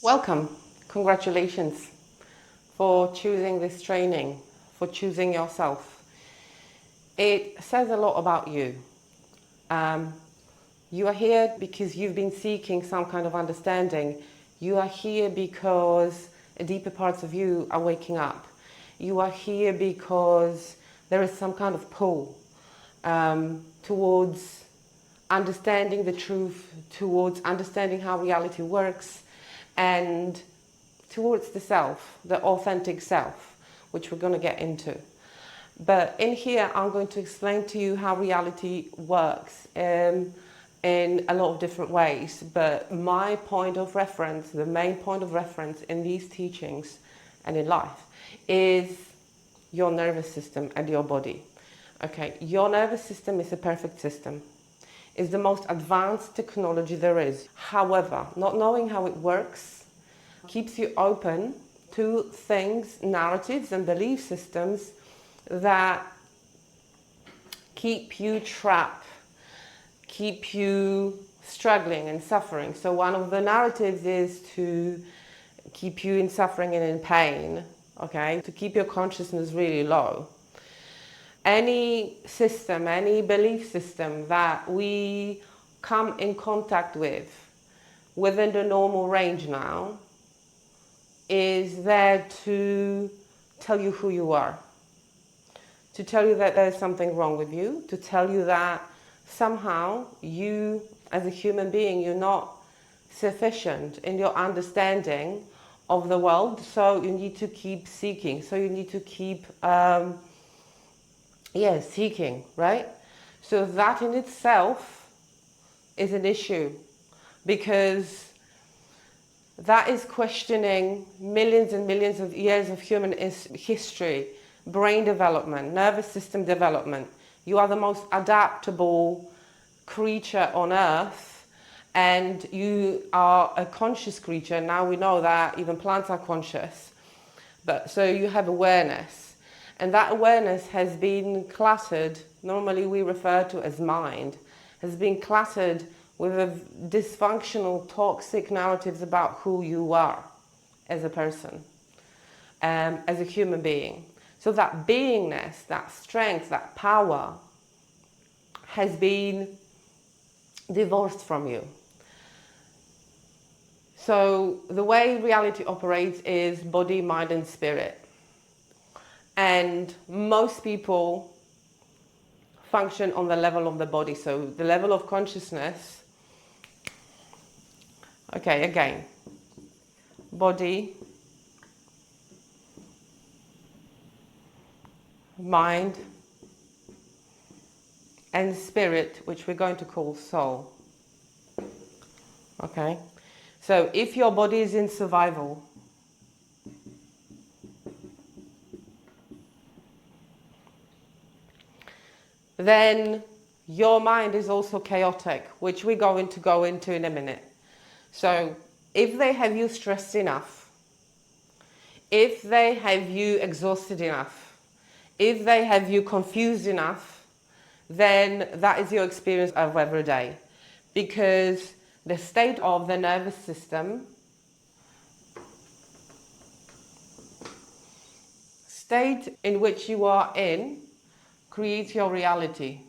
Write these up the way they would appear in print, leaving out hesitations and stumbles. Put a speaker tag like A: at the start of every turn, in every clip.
A: Welcome. Congratulations for choosing this training, for choosing yourself. It says a lot about you. You are here because you've been seeking some kind of understanding. You are here because deeper parts of you are waking up. You are here because there is some kind of pull towards understanding the truth, towards understanding how reality works, and towards the self, the authentic self, which we're going to get into. But in here, I'm going to explain to you how reality works in a lot of different ways. But my point of reference, the main point of reference in these teachings and in life, is your nervous system and your body. Okay, your nervous system is a perfect system. It's the most advanced technology there is. However, not knowing how it works keeps you open to things, narratives and belief systems that keep you trapped, keep you struggling and suffering. So one of the narratives is to keep you in suffering and in pain, okay? To keep your consciousness really low. Any system, any belief system that we come in contact with within the normal range now is there to tell you who you are, to tell you that there's something wrong with you, to tell you that somehow you, as a human being, you're not sufficient in your understanding of the world, so you need to keep seeking, so you need to keep seeking, right? So that in itself is an issue, because that is questioning millions and millions of years of human history, brain development, nervous system development. You are the most adaptable creature on earth, and you are a conscious creature. Now we know that even plants are conscious. But so you have awareness. And that awareness has been cluttered, normally we refer to as mind, has been cluttered with a dysfunctional, toxic narratives about who you are as a person, as a human being. So that beingness, that strength, that power has been divorced from you. So the way reality operates is body, mind, and spirit. And most people function on the level of the body. So the level of consciousness, okay, again, body, mind, and spirit, which we're going to call soul. Okay, so if your body is in survival, then your mind is also chaotic, which we're going to go into in a minute. So if they have you stressed enough, if they have you exhausted enough, if they have you confused enough, then that is your experience of every day. Because the state of the nervous system, state in which you are in, creates your reality.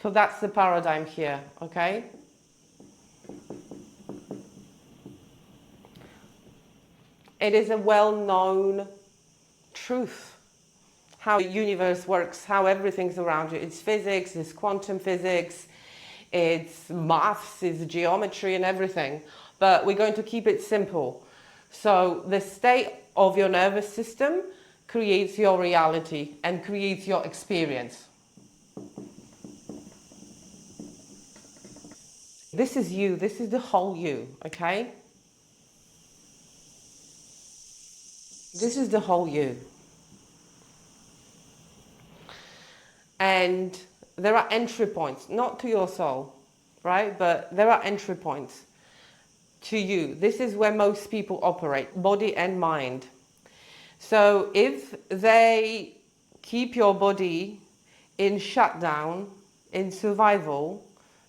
A: So that's the paradigm here, okay? It is a well-known truth, how the universe works, how everything's around you. It's physics, it's quantum physics, it's maths, it's geometry and everything. But we're going to keep it simple. So the state of your nervous system creates your reality and creates your experience. This is you, this is the whole you, okay? This is the whole you. And there are entry points, not to your soul, right? But there are entry points to you. This is where most people operate, body and mind. So if they keep your body in shutdown, in survival,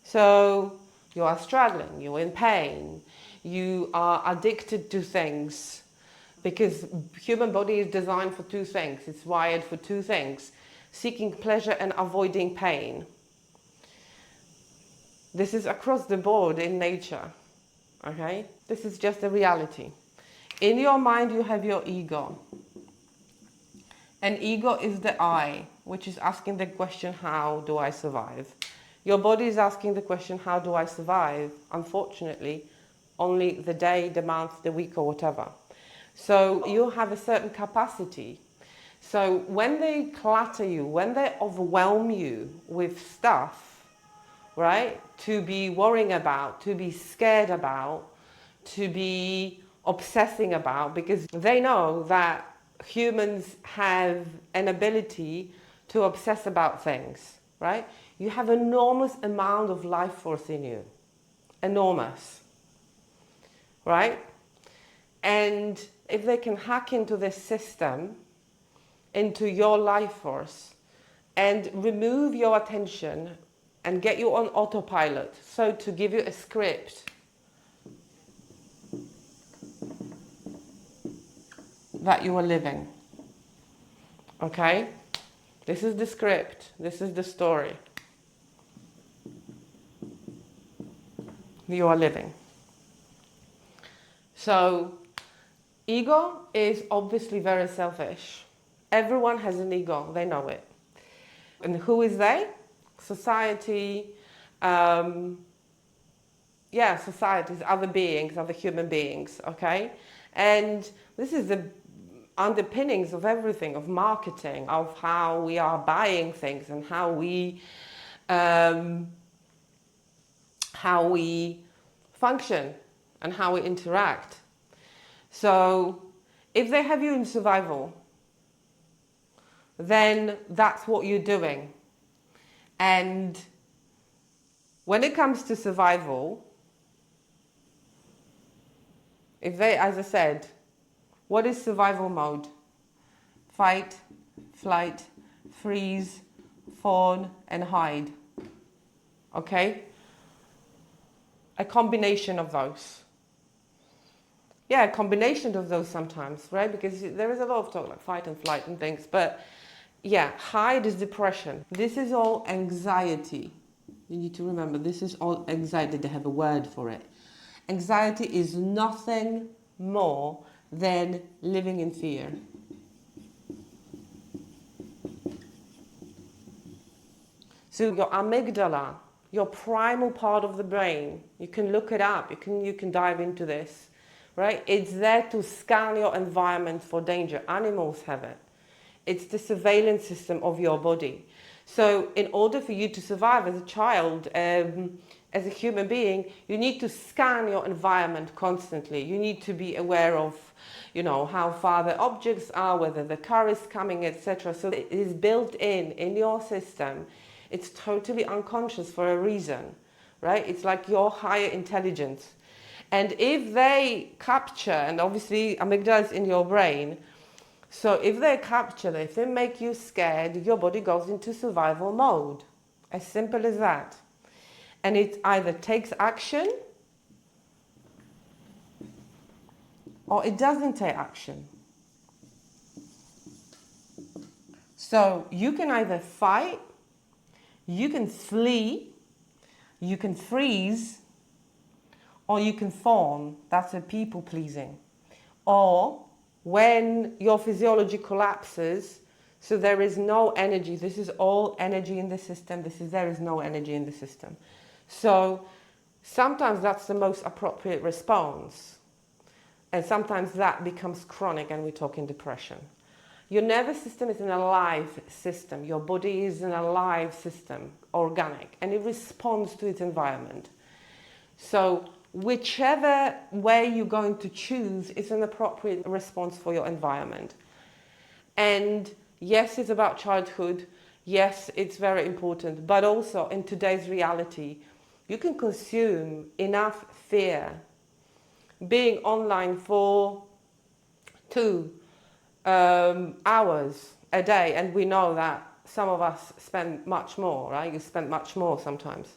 A: so You are struggling, you're in pain, you are addicted to things, because human body is designed for two things. It's wired for two things: seeking pleasure and avoiding pain. This is across the board in nature, okay? This is just a reality. In your mind, you have your ego. And ego is the I, which is asking the question, how do I survive? Your body is asking the question, how do I survive? Unfortunately, only the day, the month, the week, or whatever. So you have a certain capacity. So when they clutter you, when they overwhelm you with stuff, right, to be worrying about, to be scared about, to be obsessing about, because they know that humans have an ability to obsess about things, right? You have enormous amount of life force in you, enormous, right? And if they can hack into this system, into your life force, and remove your attention and get you on autopilot, so to give you a script that you are living, okay? This is the script, this is the story you are living. So ego is obviously very selfish. Everyone has an ego, they know it. And who is they? Society, societies, other beings, other human beings, okay? And this is the underpinnings of everything, of marketing, of how we are buying things and how we function and how we interact. So if they have you in survival, then that's what you're doing. And when it comes to survival, if they, as I said, what is survival mode? Fight, flight, freeze, fawn, and hide. Okay? A combination of those. Yeah, a combination of those sometimes, right? Because there is a lot of talk like fight and flight and things, but yeah, hide is depression. This is all anxiety. You need to remember, this is all anxiety. They have a word for it. Anxiety is nothing more than living in fear. So your amygdala, your primal part of the brain, you can look it up, you can dive into this, right? It's there to scan your environment for danger. Animals have it. It's the surveillance system of your body. So in order for you to survive as a child, as a human being, you need to scan your environment constantly. You need to be aware of, how far the objects are, whether the car is coming, etc. So it is built in your system. It's totally unconscious for a reason, right? It's like your higher intelligence. And if they capture, and obviously amygdala is in your brain, so if they capture, if they make you scared, your body goes into survival mode. As simple as that. And it either takes action or it doesn't take action. So you can either fight, you can flee, you can freeze, or you can fawn. That's a people pleasing. Or when your physiology collapses, so there is no energy. This is all energy in the system. There is no energy in the system. So sometimes that's the most appropriate response. And sometimes that becomes chronic and we talk in depression. Your nervous system is an alive system. Your body is an alive system, organic, and it responds to its environment. So whichever way you're going to choose is an appropriate response for your environment. And yes, it's about childhood. Yes, it's very important. But also in today's reality, you can consume enough fear being online for 2 hours a day. And we know that some of us spend much more, right? You spend much more sometimes.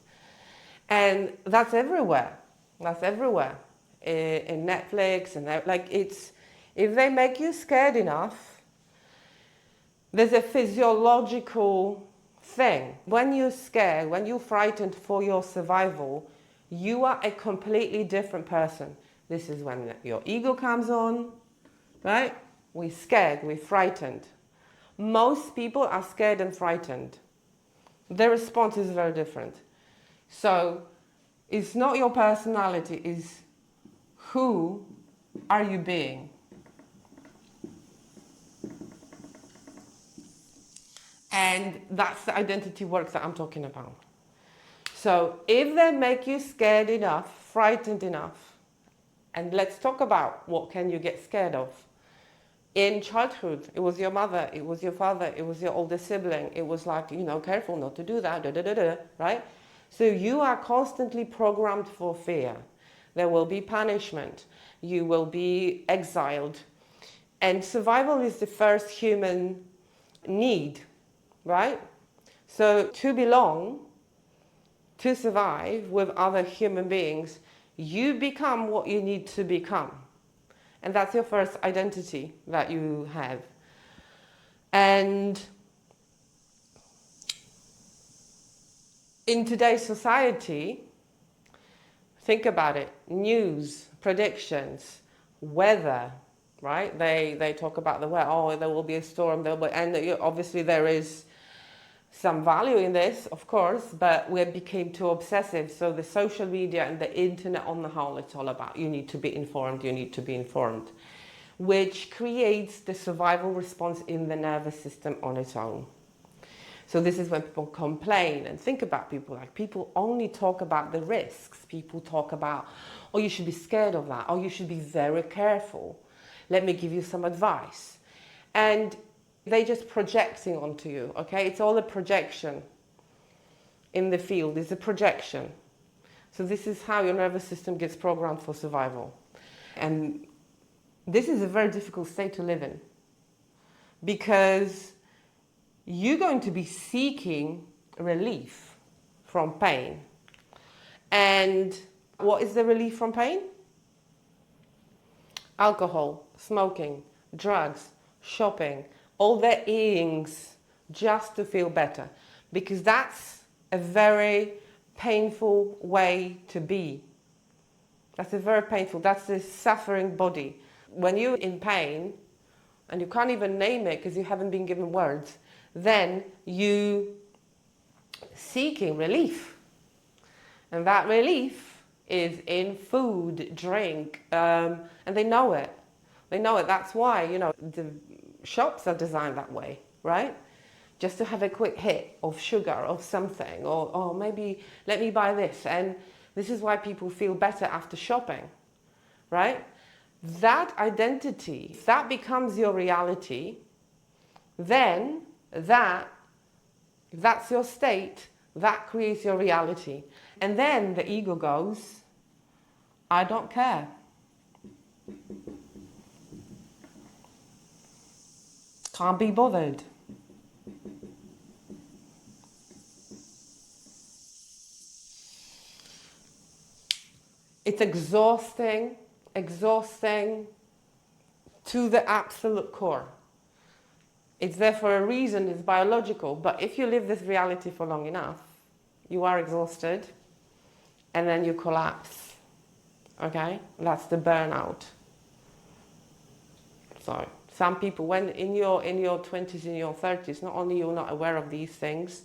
A: And that's everywhere. That's everywhere. In Netflix and like it's, if they make you scared enough, there's a physiological thing. When you're scared, when you're frightened for your survival, you are a completely different person. This is when your ego comes on, right? We're scared, we're frightened. Most people are scared and frightened. Their response is very different. So it's not your personality, it's who are you being? And that's the identity work that I'm talking about. So if they make you scared enough, frightened enough, and let's talk about what can you get scared of. In childhood, it was your mother, it was your father, it was your older sibling. It was like, careful not to do that, right? So you are constantly programmed for fear. There will be punishment. You will be exiled. And survival is the first human need, right? So to belong, to survive with other human beings, you become what you need to become. And that's your first identity that you have. And in today's society, think about it, news, predictions, weather, right? They talk about the weather, oh, there will be a storm, and obviously there is some value in this, of course, but we became too obsessive. So the social media and the internet on the whole, it's all about you need to be informed, which creates the survival response in the nervous system on its own. So this is when people complain and think about people, like people only talk about the risks. People talk about, oh, you should be scared of that. Oh, you should be very careful. Let me give you some advice. And they're just projecting onto you, okay? It's all a projection in the field. It's a projection. So this is how your nervous system gets programmed for survival. And this is a very difficult state to live in because you're going to be seeking relief from pain. And what is the relief from pain? Alcohol, smoking, drugs, shopping, all the ings just to feel better, because that's a very painful way to be. That's the suffering body. When you're in pain and you can't even name it because you haven't been given words, then you seeking relief. And that relief is in food, drink, and they know it. That's why, the shops are designed that way, right? Just to have a quick hit of sugar, of something, or maybe let me buy this. And this is why people feel better after shopping, right? That identity, if that becomes your reality, then if that's your state, that creates your reality. And then the ego goes, I don't care. Can't be bothered. It's exhausting to the absolute core. It's there for a reason, it's biological, but if you live this reality for long enough, you are exhausted and then you collapse, okay? That's the burnout. So some people, when in your 20s, in your 30s, not only you're not aware of these things,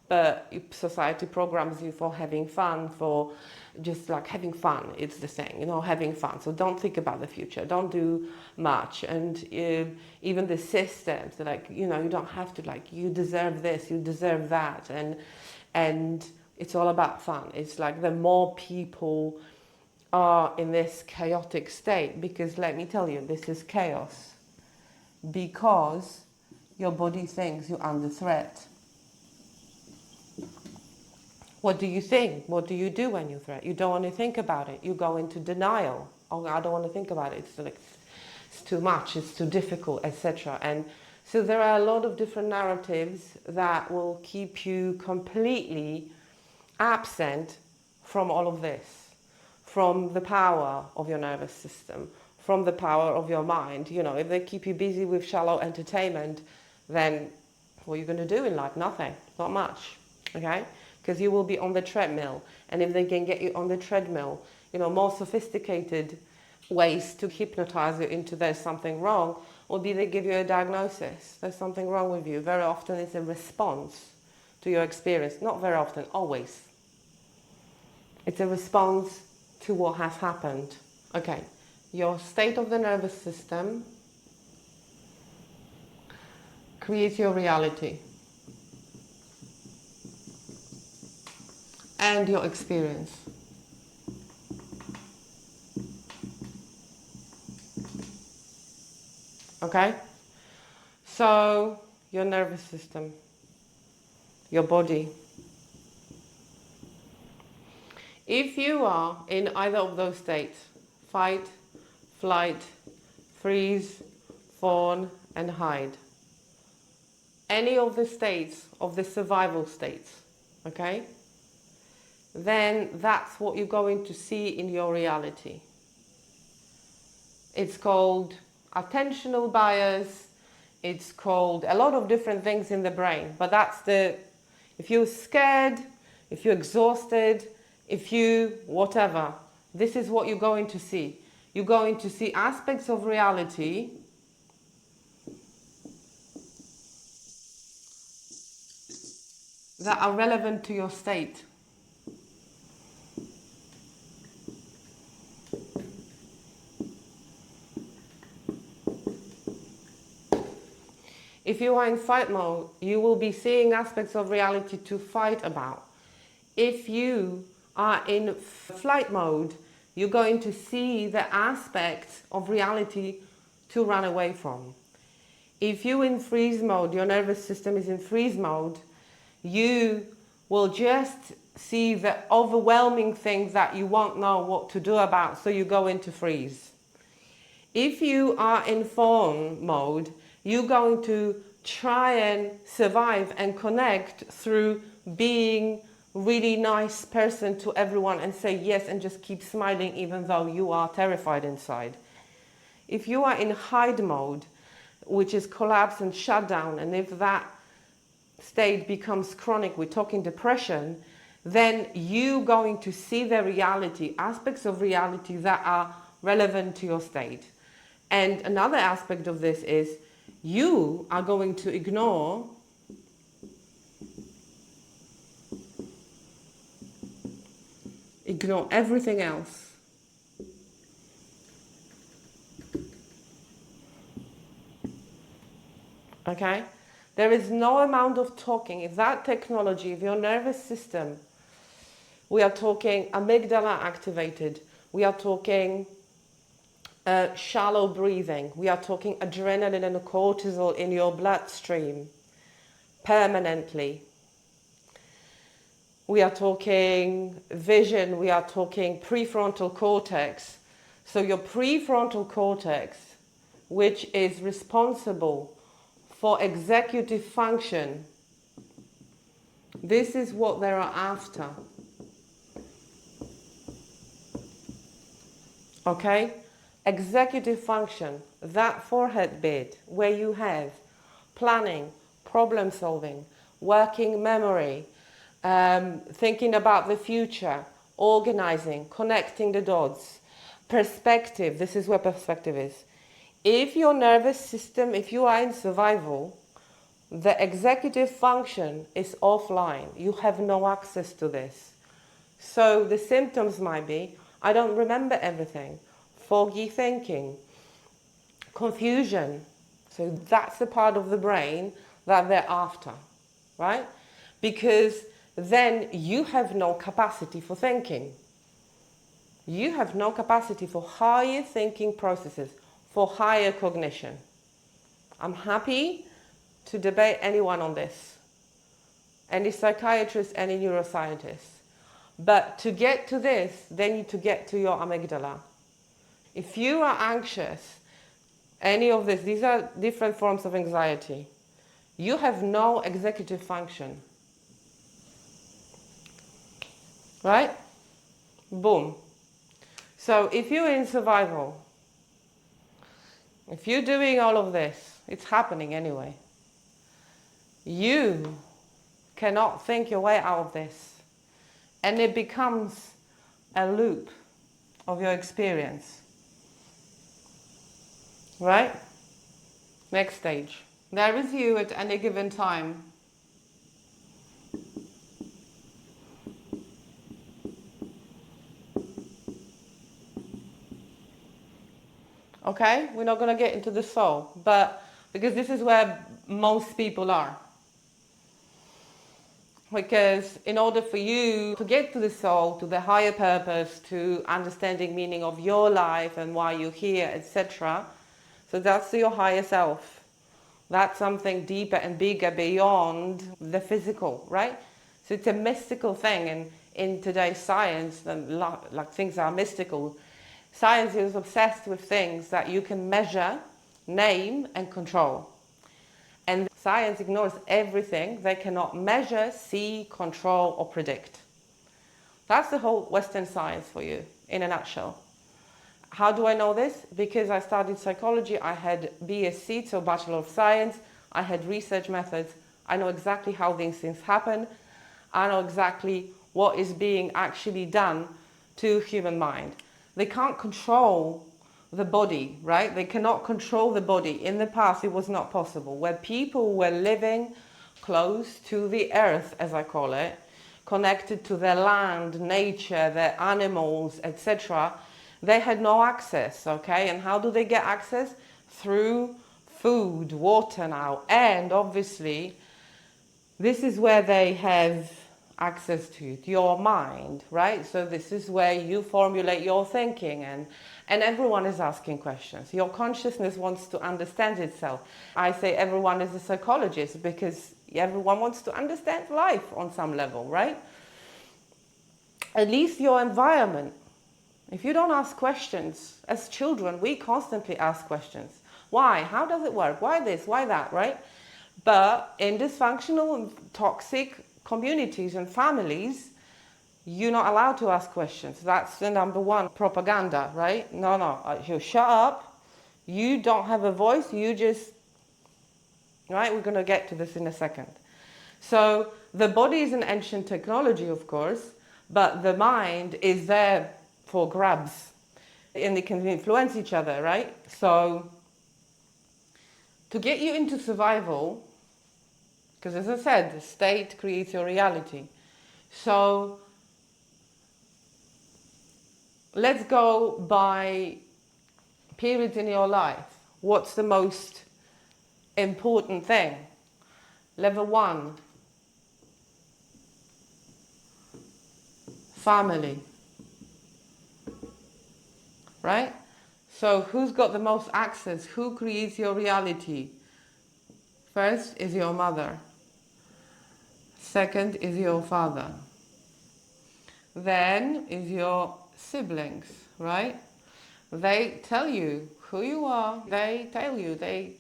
A: but society programs you for having fun, for just like having fun. It's the thing, having fun. So don't think about the future. Don't do much. And even the systems, like, you don't have to, like, you deserve this, you deserve that. And it's all about fun. It's like the more people are in this chaotic state, because let me tell you, this is chaos. Because your body thinks you're under threat. What do you think? What do you do when you're threatened? You don't want to think about it. You go into denial. Oh, I don't want to think about it. It's too much. It's too difficult, etc. And so there are a lot of different narratives that will keep you completely absent from all of this, from the power of your nervous system, from the power of your mind. You know, if they keep you busy with shallow entertainment, then what are you going to do in life? Nothing, not much, okay? Because you will be on the treadmill. And if they can get you on the treadmill, you know, more sophisticated ways to hypnotize you into there's something wrong will be they give you a diagnosis. There's something wrong with you. Very often it's a response to your experience. Not very often, always. It's a response to what has happened. Okay, your state of the nervous system creates your reality and your experience. Okay? So, your nervous system, your body. If you are in either of those states, fight, flight, freeze, fawn, and hide, any of the states of the survival states, okay, then that's what you're going to see in your reality. It's called attentional bias, it's called a lot of different things in the brain, but that's if you're scared, if you're exhausted, if you whatever, this is what you're going to see. You're going to see aspects of reality that are relevant to your state. If you are in fight mode, you will be seeing aspects of reality to fight about. If you are in flight mode, you're going to see the aspects of reality to run away from. If you're in freeze mode, your nervous system is in freeze mode, you will just see the overwhelming things that you won't know what to do about, so you go into freeze. If you are in fawn mode, you're going to try and survive and connect through being really nice person to everyone and say yes and just keep smiling even though you are terrified inside. If you are in hide mode, which is collapse and shutdown, and if that state becomes chronic, we're talking depression, then you're going to see the reality, aspects of reality that are relevant to your state. And another aspect of this is you are going to ignore everything else. Okay? There is no amount of talking. If that technology, if your nervous system, we are talking amygdala activated, we are talking shallow breathing, we are talking adrenaline and cortisol in your bloodstream permanently. We are talking vision, we are talking prefrontal cortex. So your prefrontal cortex, which is responsible for executive function, this is what they are after. Okay? Executive function, that forehead bit where you have planning, problem solving, working memory, thinking about the future, organizing, connecting the dots, perspective, this is where perspective is. If your nervous system, if you are in survival, the executive function is offline. You have no access to this. So the symptoms might be, I don't remember everything. Foggy thinking, confusion. So that's the part of the brain that they're after, right? Because then you have no capacity for thinking. You have no capacity for higher thinking processes, for higher cognition. I'm happy to debate anyone on this, any psychiatrist, any neuroscientist. But to get to this, they need to get to your amygdala. If you are anxious, any of this, these are different forms of anxiety. You have no executive function. Right? Boom. So if you're in survival, if you're doing all of this, it's happening anyway. You cannot think your way out of this. And it becomes a loop of your experience. Right? Next stage. There is you at any given time. Okay? We're not going to get into the soul, but because this is where most people are. Because in order for you to get to the soul, to the higher purpose, to understanding meaning of your life and why you're here, etc. So that's your higher self. That's something deeper and bigger beyond the physical, right? So it's a mystical thing, and in today's science, like things are mystical. Science is obsessed with things that you can measure, name, and control. And science ignores everything they cannot measure, see, control, or predict. That's the whole Western science for you, in a nutshell. How do I know this? Because I studied psychology, I had BSc, so Bachelor of Science, I had research methods, I know exactly how these things happen, I know exactly what is being actually done to human mind. They can't control the body, right? They cannot control the body. In the past, it was not possible. Where people were living close to the earth, as I call it, connected to their land, nature, their animals, etc., they had no access, okay? And how do they get access? Through food, water now, and obviously, this is where they have access to your mind, right? So this is where you formulate your thinking, and everyone is asking questions. Your consciousness wants to understand itself. I say everyone is a psychologist because everyone wants to understand life on some level, right? At least your environment. If you don't ask questions, as children, we constantly ask questions. Why? How does it work? Why this? Why that, right? But in dysfunctional and toxic communities and families, you're not allowed to ask questions. That's the number one propaganda, right? No, you shut up. You don't have a voice. You just, right? We're going to get to this in a second. So the body is an ancient technology, of course, but the mind is there for grabs. And they can influence each other, right? So to get you into survival, because as I said, the state creates your reality. So let's go by periods in your life. What's the most important thing? Level 1, family. Right? So who's got the most access? Who creates your reality? First is your mother. Second is your father. Then is your siblings, right? They tell you who you are. They tell you. They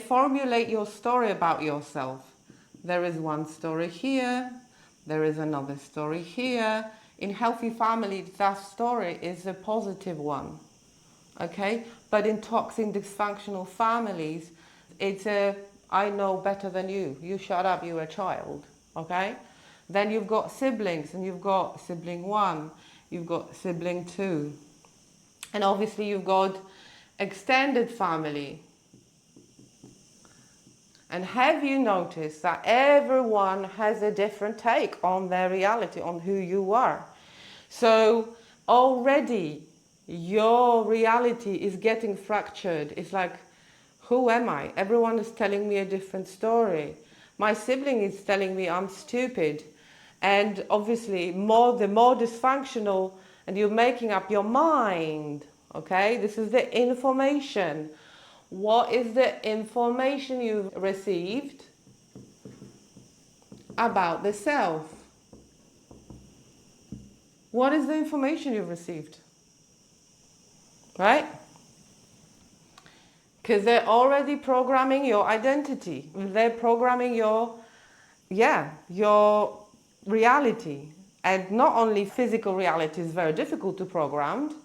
A: formulate your story about yourself. There is one story here. There is another story here. In healthy families, that story is a positive one, okay? But in toxic, dysfunctional families, it's a, I know better than you. You shut up, you're a child, okay? Then you've got siblings, and you've got sibling 1, you've got sibling 2. And obviously you've got extended family. And have you noticed that everyone has a different take on their reality, on who you are? So already your reality is getting fractured. It's like, who am I? Everyone is telling me a different story. My sibling is telling me I'm stupid. And obviously the more dysfunctional, and you're making up your mind, okay? This is the information. What is the information you've received about the self? What is the information you've received? Right? Because they're already programming your identity. They're programming your reality. And not only physical reality is very difficult to program,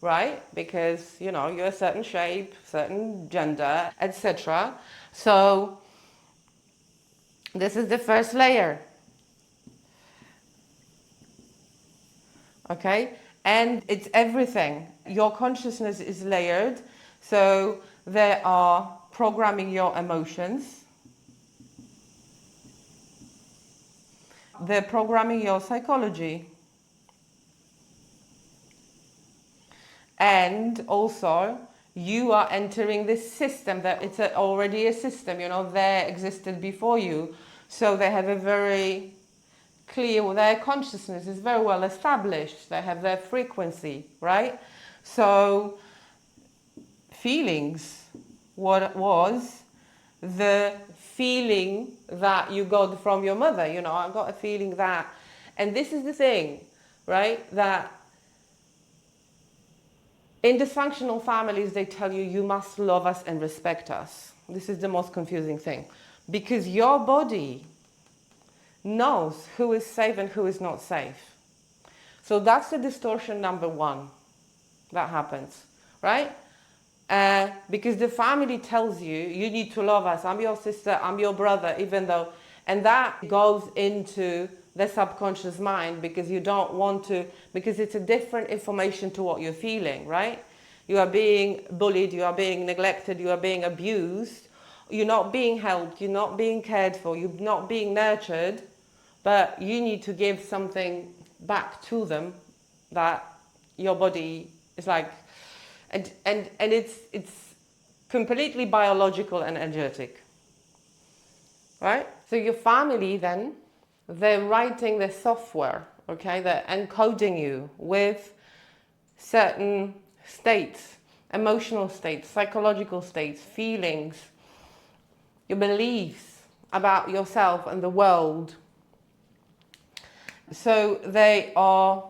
A: right? Because, you know, you're a certain shape, certain gender, etc. So this is the first layer. Okay? And it's everything. Your consciousness is layered. So they are programming your emotions. They're programming your psychology. And also, you are entering this system that it's already a system, you know, they existed before you. So they have a very clear, their consciousness is very well established. They have their frequency, right? So feelings, what was the feeling that you got from your mother? You know, I got a feeling that, and this is the thing, right? That in dysfunctional families, they tell you, you must love us and respect us. This is the most confusing thing. Because your body knows who is safe and who is not safe. So that's the distortion number one that happens, right? Because the family tells you, you need to love us. I'm your sister, I'm your brother, even though... And that goes into the subconscious mind because you don't want to, because it's a different information to what you're feeling, right? You are being bullied, you are being neglected, you are being abused, you're not being helped, you're not being cared for, you're not being nurtured, but you need to give something back to them that your body is like, and it's completely biological and energetic, right? So your family then, they're writing the software, okay? They're encoding you with certain states, emotional states, psychological states, feelings, your beliefs about yourself and the world. So they are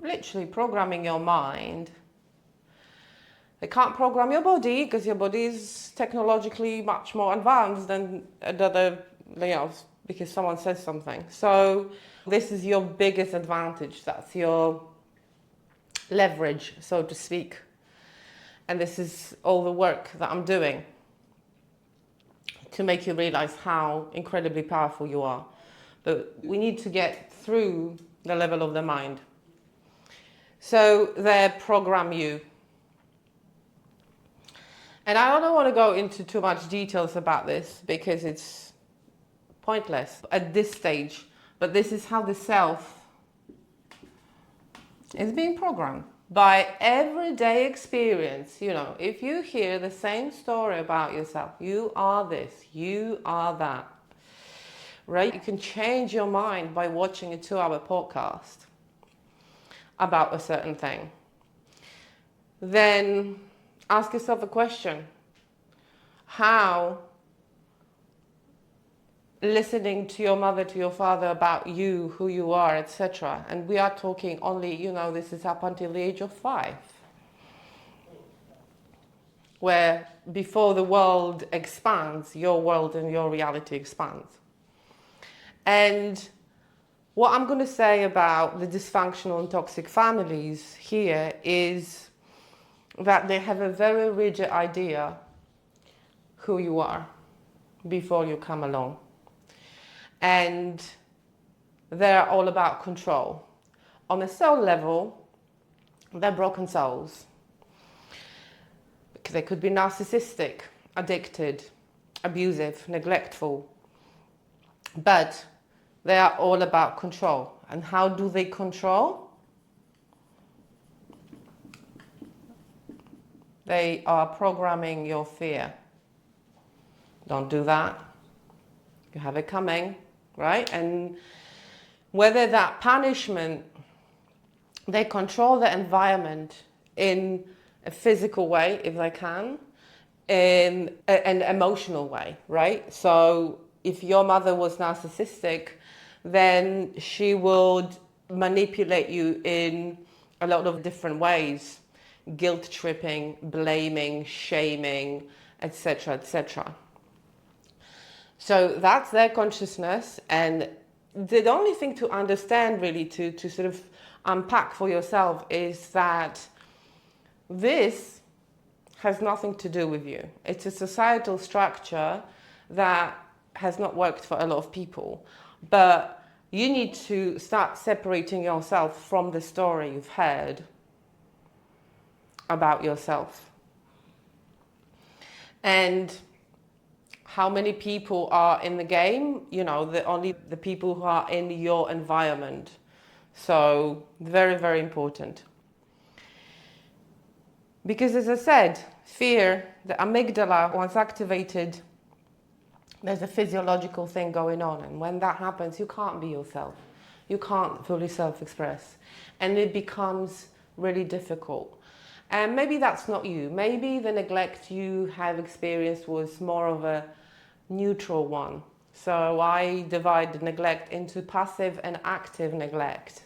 A: literally programming your mind. They can't program your body because your body is technologically much more advanced than another, you know, because someone says something. So this is your biggest advantage. That's your leverage, so to speak. And this is all the work that I'm doing to make you realize how incredibly powerful you are. But we need to get through the level of the mind. So they program you. And I don't want to go into too much details about this because it's pointless at this stage. But this is how the self is being programmed by everyday experience. You know, if you hear the same story about yourself, you are this, you are that, right? You can change your mind by watching a 2-hour podcast about a certain thing. Then ask yourself a question. How listening to your mother, to your father about you, who you are, etc. And we are talking only, you know, this is up until the age of 5. Where before the world expands, your world and your reality expands. And what I'm going to say about the dysfunctional and toxic families here is that they have a very rigid idea who you are before you come along. And they're all about control. On a soul level, they're broken souls. They could be narcissistic, addicted, abusive, neglectful. But they are all about control. And how do they control? They are programming your fear. Don't do that. You have it coming, right? And whether that punishment, they control the environment in a physical way, if they can, in an emotional way, right? So if your mother was narcissistic, then she would manipulate you in a lot of different ways. Guilt tripping, blaming, shaming, etc., etc. So that's their consciousness, and the only thing to understand, really, to sort of unpack for yourself, is that this has nothing to do with you. It's a societal structure that has not worked for a lot of people. But you need to start separating yourself from the story you've heard about yourself. And how many people are in the game? You know, only the people who are in your environment. So very, very important. Because as I said, fear, the amygdala, once activated, there's a physiological thing going on. And when that happens, you can't be yourself. You can't fully self-express. And it becomes really difficult. And maybe that's not you. Maybe the neglect you have experienced was more of a neutral one. So I divide the neglect into passive and active neglect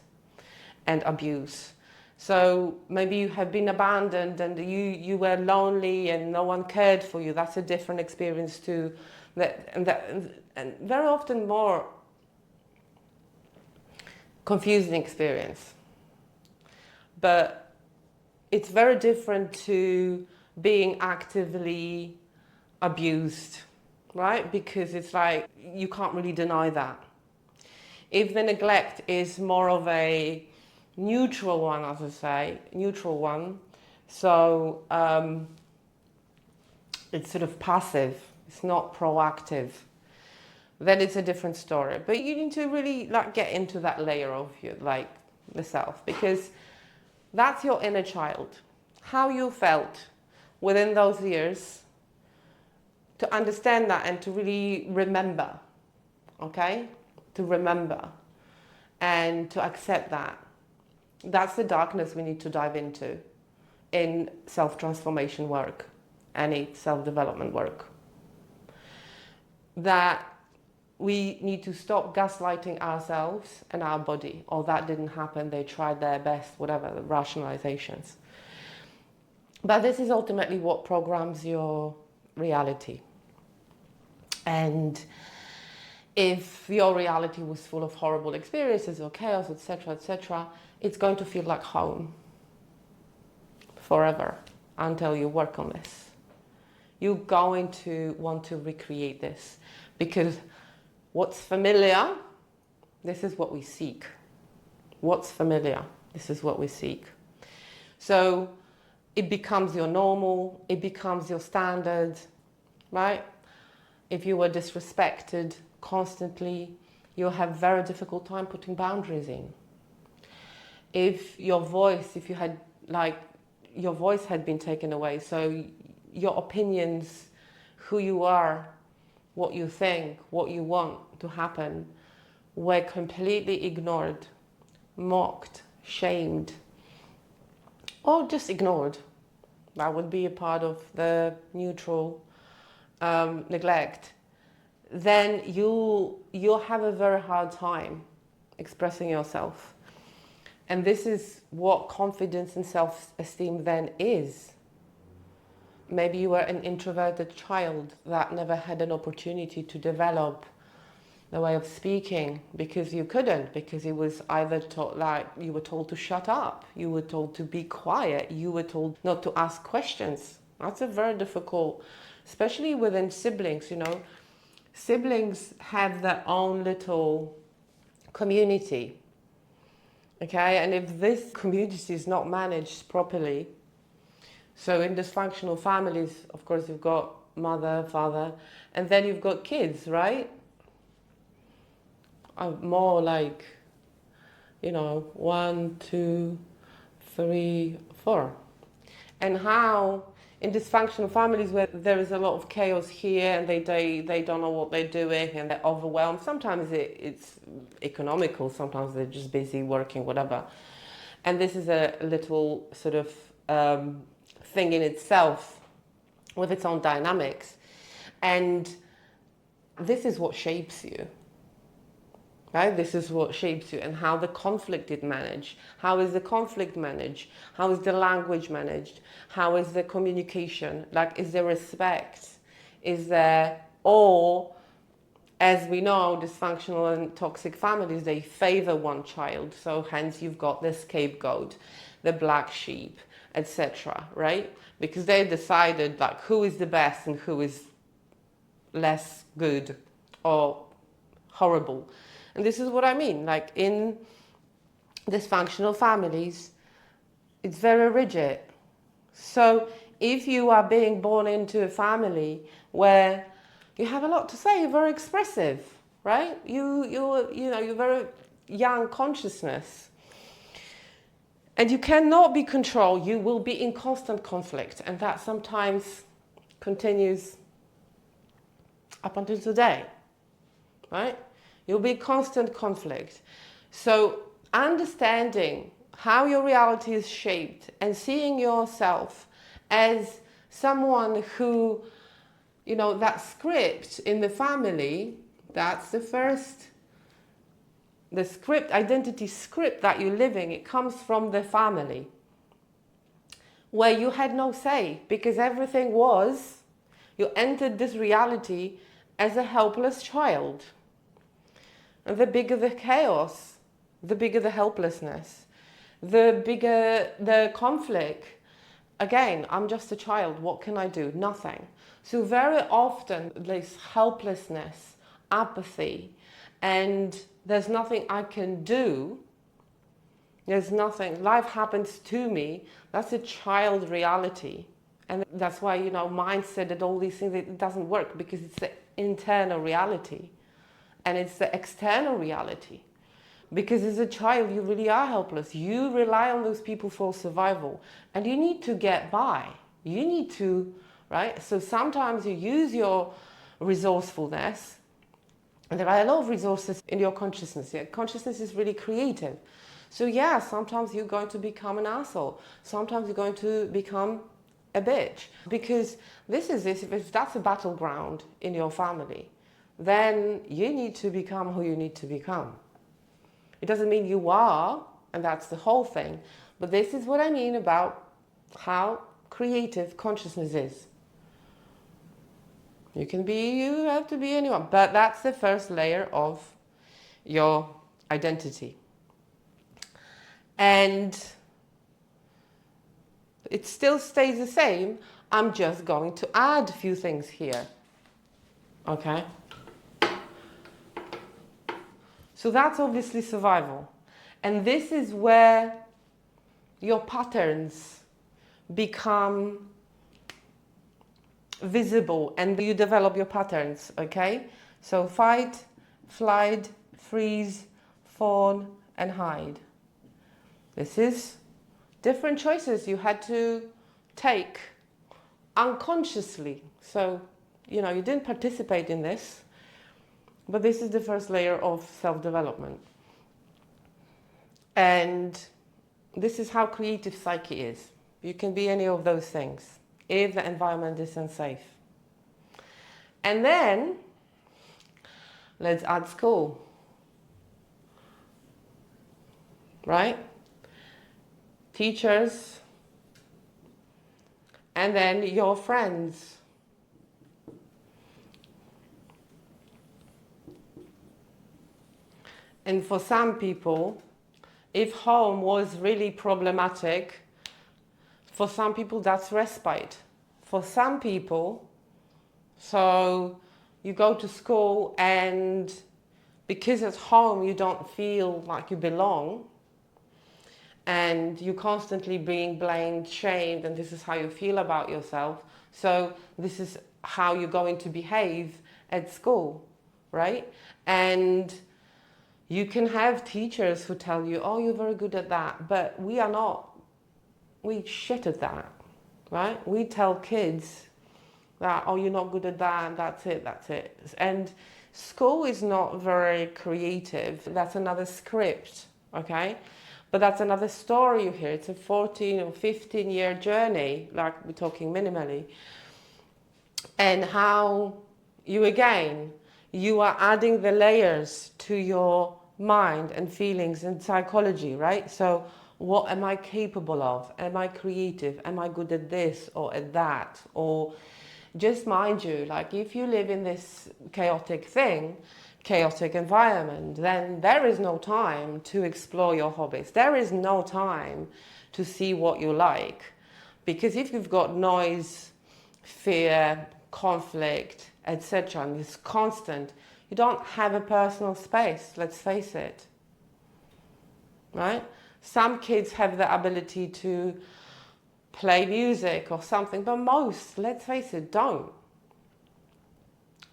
A: and abuse. So maybe you have been abandoned and you were lonely and no one cared for you. That's a different experience too. And very often more confusing experience. But it's very different to being actively abused, right? Because it's like, you can't really deny that. If the neglect is more of a neutral one, as I say, neutral one, so it's sort of passive, it's not proactive, then it's a different story. But you need to really get into that layer of you, the self, because that's your inner child. How you felt within those years, to understand that and to really remember, okay? To remember and to accept that. That's the darkness we need to dive into in self-transformation work, any self-development work. That we need to stop gaslighting ourselves and our body. Oh, that didn't happen, they tried their best, whatever, the rationalizations. But this is ultimately what programs your reality. And if your reality was full of horrible experiences or chaos, etc., it's going to feel like home forever until you work on this. You're going to want to recreate this because what's familiar, this is what we seek. What's familiar, this is what we seek. So it becomes your normal, it becomes your standard, right? If you were disrespected constantly, you'll have a very difficult time putting boundaries in. If your voice, your voice had been taken away, so your opinions, who you are, what you think, what you want to happen, were completely ignored, mocked, shamed, or just ignored. That would be a part of the neutral neglect. Then you'll have a very hard time expressing yourself. And this is what confidence and self-esteem then is. Maybe you were an introverted child that never had an opportunity to develop the way of speaking because you couldn't, because it was either you were told to shut up, you were told to be quiet, you were told not to ask questions. That's a very difficult, especially within siblings, Siblings have their own little community, okay? And if this community is not managed properly, so in dysfunctional families, of course, you've got mother, father, and then you've got kids, right? More like, 1, 2, 3, 4. And how in dysfunctional families where there is a lot of chaos here and they don't know what they're doing and they're overwhelmed. Sometimes it's economical, sometimes they're just busy working, whatever. And this is a little sort of thing in itself with its own dynamics. And this is what shapes you. Right? This is what shapes you, and how the conflict is managed. How is the conflict managed? How is the language managed? How is the communication? Is there respect? Is there awe As we know, dysfunctional and toxic families, they favor one child. So hence you've got the scapegoat, the black sheep, etc., right? Because they decided like who is the best and who is less good or horrible. And this is what I mean. Like in dysfunctional families, it's very rigid. So if you are being born into a family where you have a lot to say, you're very expressive, right? You're very young consciousness. And you cannot be controlled. You will be in constant conflict. And that sometimes continues up until today, right? You'll be in constant conflict. So understanding how your reality is shaped and seeing yourself as someone who, that script in the family, that's the script, identity script that you're living, it comes from the family where you had no say because everything was, you entered this reality as a helpless child. And the bigger the chaos, the bigger the helplessness, the bigger the conflict. Again, I'm just a child. What can I do? Nothing. So very often there's helplessness, apathy, and there's nothing I can do. There's nothing. Life happens to me. That's a child reality. And that's why, mindset and all these things, it doesn't work because it's the internal reality. And it's the external reality. Because as a child, you really are helpless. You rely on those people for survival. And you need to get by. You need to, right? So sometimes you use your resourcefulness. And there are a lot of resources in your consciousness. Yeah? Consciousness is really creative. So yeah, sometimes you're going to become an asshole. Sometimes you're going to become a bitch. Because if that's a battleground in your family, then you need to become who you need to become. It doesn't mean you are, and that's the whole thing. But this is what I mean about how creative consciousness is. You have to be anyone. But that's the first layer of your identity. And it still stays the same. I'm just going to add a few things here. Okay? So that's obviously survival. And this is where your patterns become visible and you develop your patterns, okay? So fight, flight, freeze, fawn, and hide. This is different choices you had to take unconsciously. So, you didn't participate in this. But this is the first layer of self-development. And this is how creative psyche is. You can be any of those things if the environment is unsafe. And then, let's add school. Right? Teachers. And then your friends. And for some people, if home was really problematic, for some people that's respite. For some people, so you go to school and because at home you don't feel like you belong and you're constantly being blamed, shamed, and this is how you feel about yourself. So this is how you're going to behave at school, right? And you can have teachers who tell you, oh, you're very good at that, but we are not. We shit at that, right? We tell kids that, oh, you're not good at that, and that's it. And school is not very creative. That's another script, okay? But that's another story you hear. It's a 14 or 15-year journey, like we're talking minimally. And how you are adding the layers to your mind and feelings and psychology, right? So what am I capable of? Am I creative? Am I good at this or at that? Or just mind you, like if you live in this chaotic environment, then there is no time to explore your hobbies. There is no time to see what you like. Because if you've got noise, fear, conflict, etc., and it's constant, you don't have a personal space, let's face it. Right? Some kids have the ability to play music or something, but most, let's face it, don't.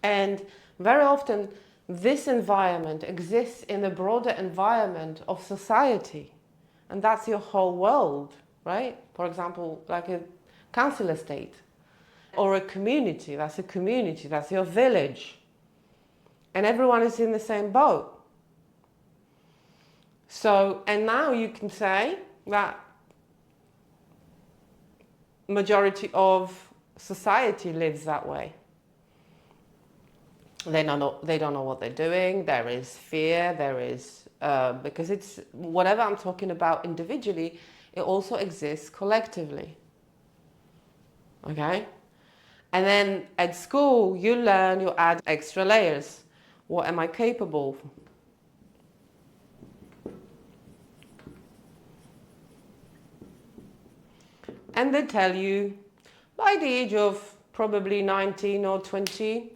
A: And very often, this environment exists in the broader environment of society. And that's your whole world, right? For example, like a council estate or a community. That's your village. And everyone is in the same boat. So, and now you can say that majority of society lives that way. They don't know what they're doing. There is fear. There is because it's whatever I'm talking about individually, it also exists collectively. Okay, and then at school you learn, you add extra layers. What am I capable of? And they tell you, by the age of probably 19 or 20,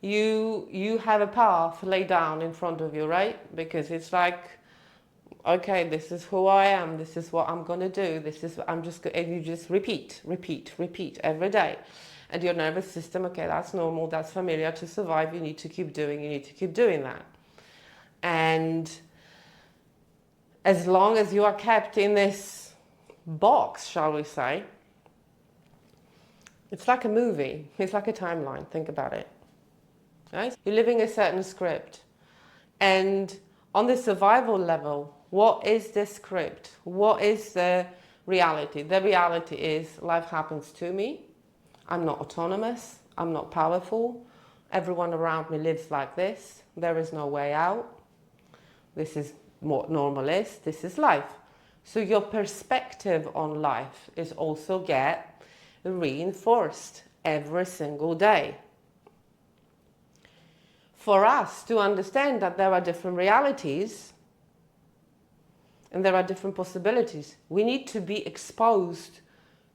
A: you have a path laid down in front of you, right? Because it's like, okay, this is who I am. This is what I'm going to do. And you just repeat every day. And your nervous system, okay, that's normal. That's familiar. To survive, you need to keep doing that. And as long as you are kept in this box, shall we say, it's like a movie. It's like a timeline. Think about it. Right? You're living a certain script. And on the survival level, what is the script? What is the reality? The reality is life happens to me. I'm not autonomous. I'm not powerful. Everyone around me lives like this. There is no way out. This is what normal is. This is life. So your perspective on life is also get reinforced every single day. For us to understand that there are different realities and there are different possibilities, we need to be exposed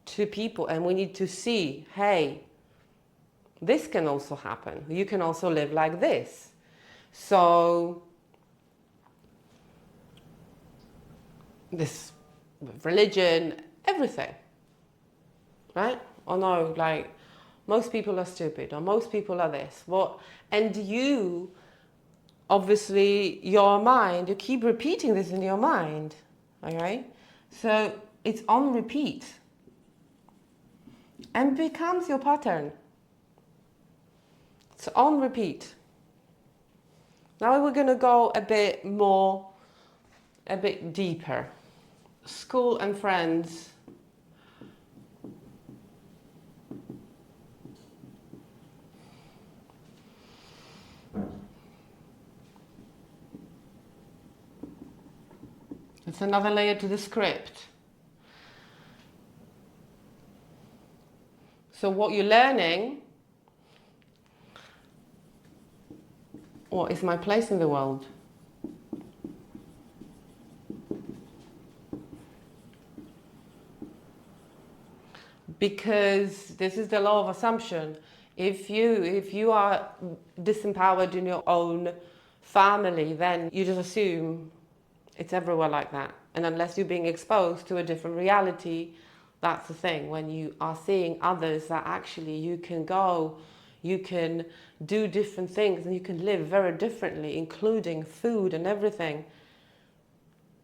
A: to people and we need to see, hey, this can also happen. You can also live like this. So this religion, everything, right? Or no, like most people are stupid or most people are this. And you, obviously, your mind, you keep repeating this in your mind, okay? So it's on repeat and becomes your pattern. It's on repeat. Now we're going to go a bit deeper. School and friends. It's another layer to the script. So what you're learning, what is my place in the world? Because this is the law of assumption. If you are disempowered in your own family, then you just assume it's everywhere like that. And unless you're being exposed to a different reality, that's the thing. When you are seeing others that actually you can do different things and you can live very differently, including food and everything.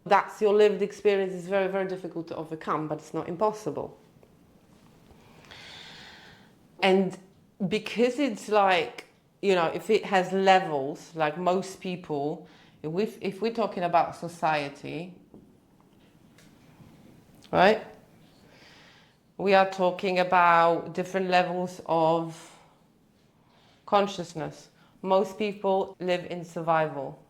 A: That's your lived experience. Is very, very difficult to overcome, but it's not impossible. And because it's like, if it has levels, like most people, if we're talking about society, right? We are talking about different levels of consciousness. Most people live in survival.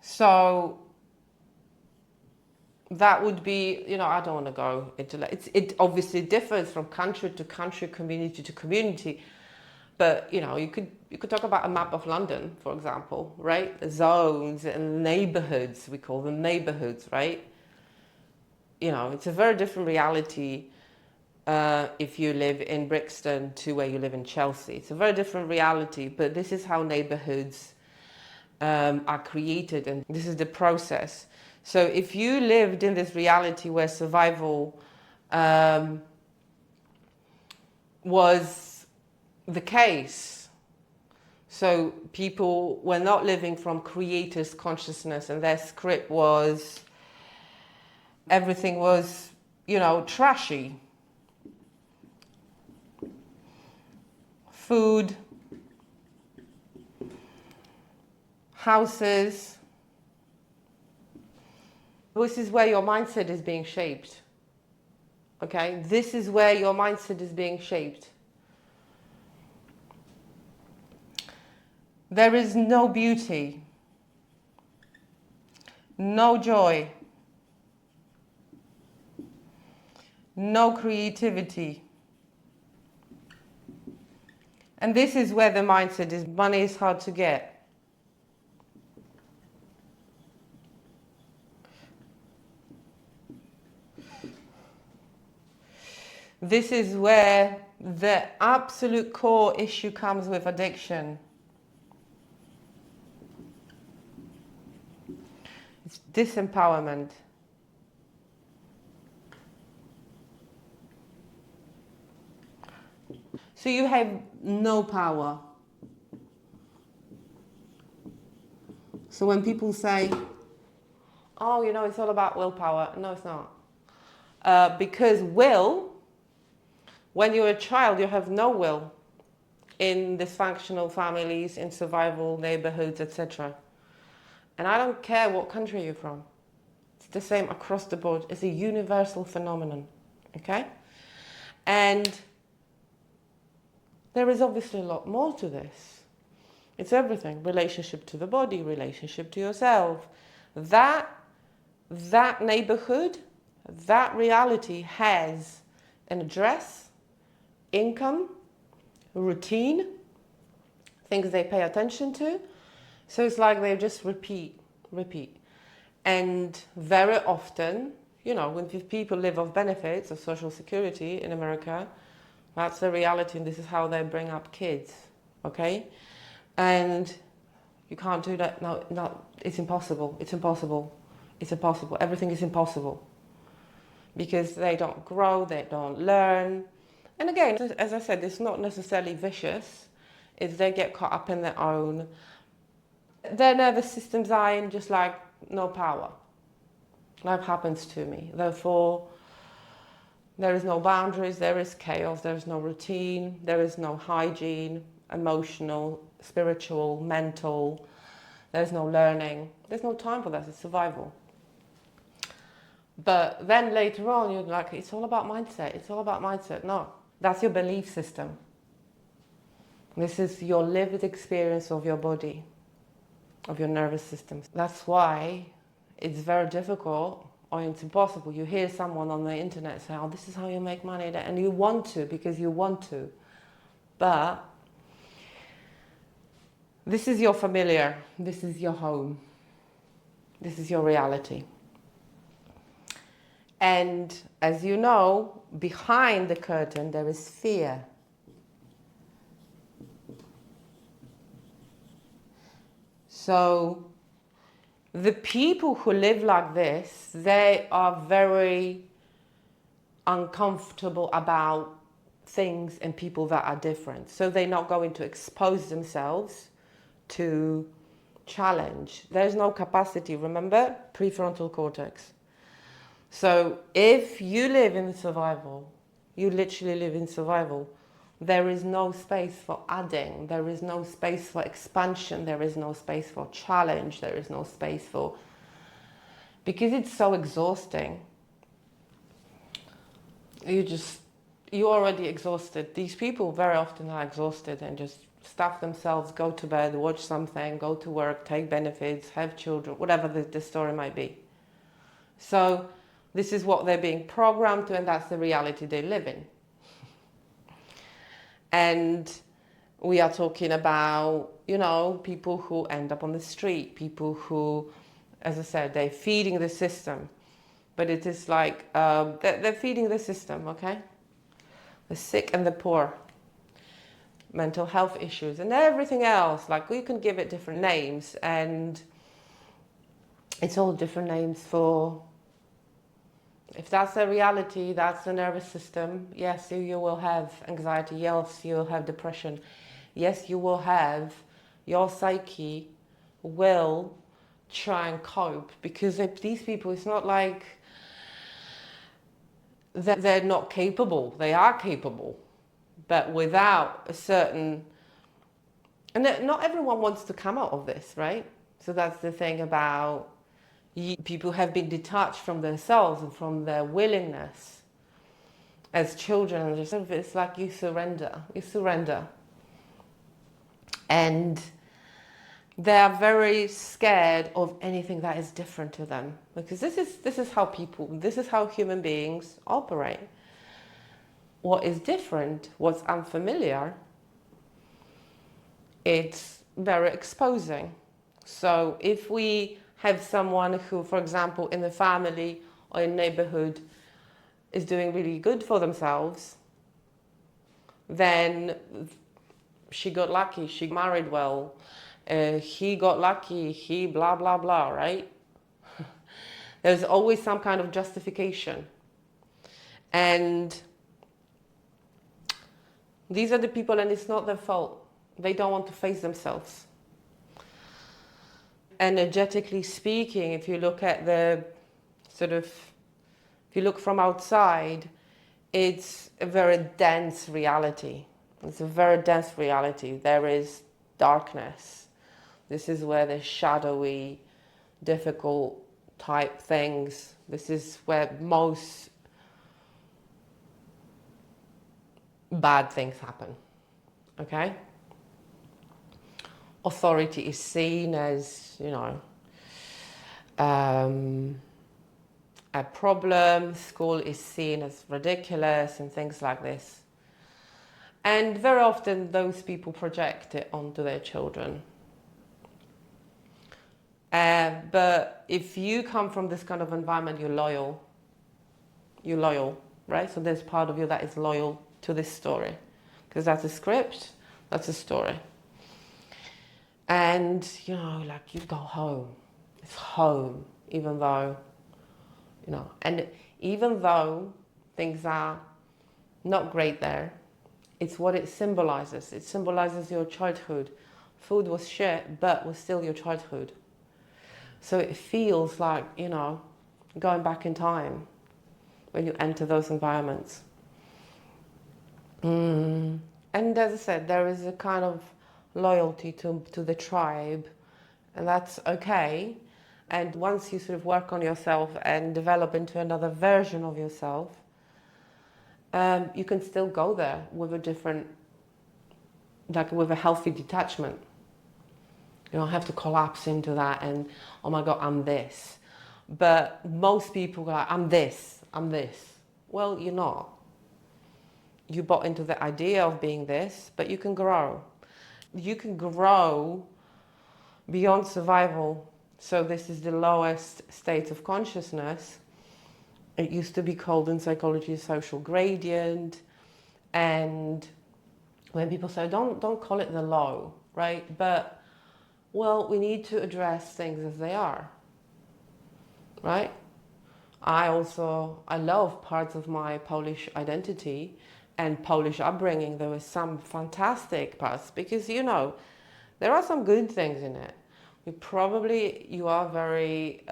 A: So that would be, I don't want to go into that. It obviously differs from country to country, community to community. But, you could talk about a map of London, for example, right? Zones and neighborhoods, we call them neighborhoods, right? It's a very different reality if you live in Brixton to where you live in Chelsea. It's a very different reality, but this is how neighborhoods are created, and this is the process. So if you lived in this reality where survival was the case, so people were not living from creators' consciousness, and their script was, everything was, trashy. Food, houses. This is where your mindset is being shaped. Okay? This is where your mindset is being shaped. There is no beauty, no joy, no creativity. And this is where the mindset is. Money is hard to get. This is where the absolute core issue comes with addiction. It's disempowerment. So you have no power. So when people say, oh, it's all about willpower. No, it's not. Because will, when you're a child, you have no will in dysfunctional families, in survival neighborhoods, etc. And I don't care what country you're from. It's the same across the board. It's a universal phenomenon. Okay? And there is obviously a lot more to this. It's everything. Relationship to the body, relationship to yourself. That neighborhood, that reality has an address, income, routine, things they pay attention to. So it's like they just repeat. And very often, when people live off benefits of Social Security in America, that's the reality, and this is how they bring up kids, okay? And you can't do that. No, it's impossible. Everything is impossible. Because they don't grow, they don't learn. And again, as I said, it's not necessarily vicious. It's they get caught up in their own. Their nervous systems are in just like no power. Life happens to me. Therefore, there is no boundaries, there is chaos, there is no routine, there is no hygiene, emotional, spiritual, mental. There's no learning. There's no time for that. It's survival. But then later on, you're like, it's all about mindset. It's all about mindset. No, that's your belief system. This is your lived experience of your body, of your nervous system. That's why it's very difficult, or it's impossible. You hear someone on the internet say, oh, this is how you make money, and you want to because you want to. But this is your familiar, this is your home, this is your reality. And as you know, behind the curtain there is fear. So the people who live like this, they are very uncomfortable about things and people that are different. So they're not going to expose themselves to challenge. There's no capacity, remember? Prefrontal cortex. So if you live in survival, you literally live in survival, there is no space for adding, there is no space for expansion, there is no space for challenge, there is no space for... Because it's so exhausting. You're already exhausted. These people very often are exhausted and just stuff themselves, go to bed, watch something, go to work, take benefits, have children, whatever the story might be. So This is what they're being programmed to, and that's the reality they live in. And we are talking about, people who end up on the street, people who, as I said, they're feeding the system. But it is like, they're feeding the system, okay? The sick and the poor, mental health issues, and everything else. Like, we can give it different names, and it's all different names for, if that's the reality, that's the nervous system. Yes, you will have anxiety. Yes, you'll have depression. Yes, you will have, your psyche will try and cope, because these people, it's not like they're not capable. They are capable, but without a certain, and not everyone wants to come out of this, right? So that's the thing about, people have been detached from themselves and from their willingness as children. It's like you surrender. And they are very scared of anything that is different to them, because this is how human beings operate. What is different, what's unfamiliar, it's very exposing. So if we have someone who, for example, in the family or in neighborhood is doing really good for themselves, then she got lucky, she married well, he got lucky, he blah, blah, blah, right? There's always some kind of justification. And these are the people, and it's not their fault. They don't want to face themselves. Energetically speaking, if you look at if you look from outside, it's a very dense reality. It's a very dense reality. There is darkness. This is where the shadowy, difficult type things, this is where most bad things happen, okay? Authority is seen as, a problem. School is seen as ridiculous and things like this. And very often those people project it onto their children. But if you come from this kind of environment, you're loyal. You're loyal, right? So there's part of you that is loyal to this story, because that's a script, that's a story. And, like, you go home. It's home, even though, and even though things are not great there, it's what it symbolizes. It symbolizes your childhood. Food was shit, but was still your childhood. So it feels like, going back in time when you enter those environments. And as I said, there is a kind of loyalty to the tribe, and that's okay. And once you sort of work on yourself and develop into another version of yourself, you can still go there with a different, like with a healthy detachment. You don't have to collapse into that and, oh my God, I'm this. But most people go like, I'm this. Well, you're not. You bought into the idea of being this, but you can grow. You can grow beyond survival. So this is the lowest state of consciousness. It used to be called in psychology social gradient. And when people say, don't call it the low, right? But, well, we need to address things as they are, right? I love parts of my Polish identity and Polish upbringing. There were some fantastic parts because, there are some good things in it. You are very